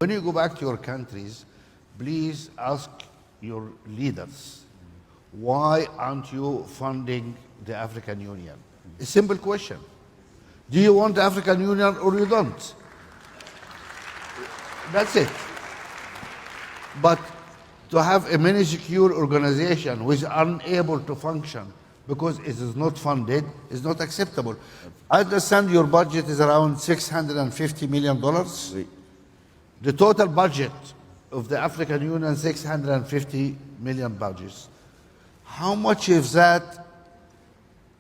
When you go back to your countries, please ask your leaders, why aren't you funding the African Union? A simple question. Do you want the African Union or you don't? That's it. But to have a minuscule organization which is unable to function because it is not funded is not acceptable. I understand your budget is around $650 million. Oui. The total budget of the African Union, 650 million budgets. How much of that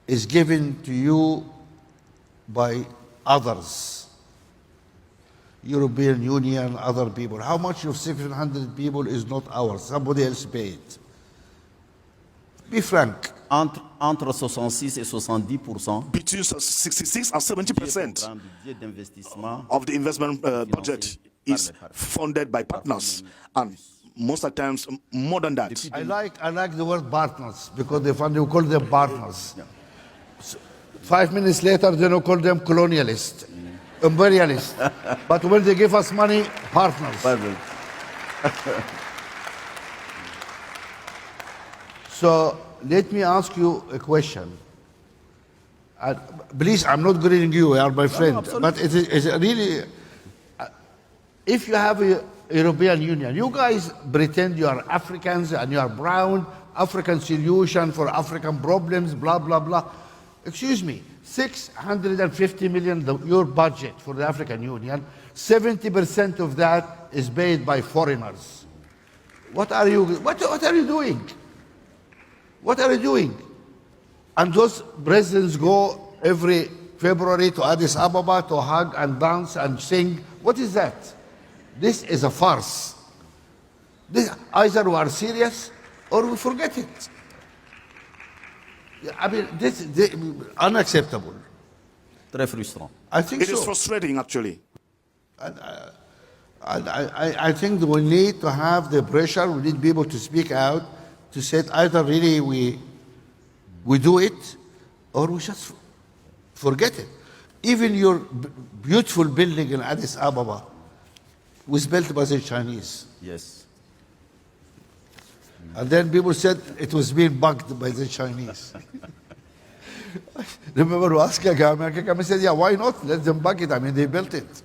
is given to you by others? European Union, other people. How much of 700 people is not ours? Somebody else paid. Be frank. Entre 66 et 70% Between 66 and 70% du budget d'investissement of the investment budget is funded by partners, and most of the times more than that. I like the word partners because they call them partners. So 5 minutes later, they don't call them colonialists, imperialists. But when they give us money, partners. So let me ask you a question. Please, I'm not grilling you, you are my friend. But it is really, if you have a European Union, you guys pretend you are Africans and you are brown, African solution for African problems, blah, blah, blah. Excuse me, 650 million, your budget for the African Union, 70% of that is paid by foreigners. What are you doing? What are you doing? And those presidents go every February to Addis Ababa to hug and dance and sing. What is that? This is a farce. Either we are serious or we forget it. I mean, this is unacceptable. très frustrant. I think It is so. frustrating, actually. I think that we need to have the pressure, we need people to speak out, to say either really we do it or we just forget it. Even your beautiful building in Addis Ababa was built by the Chinese. Yes. And then people said it was being bugged by the Chinese. Remember, we asked Kagame said, yeah, why not? Let them bug it. I mean, they built it.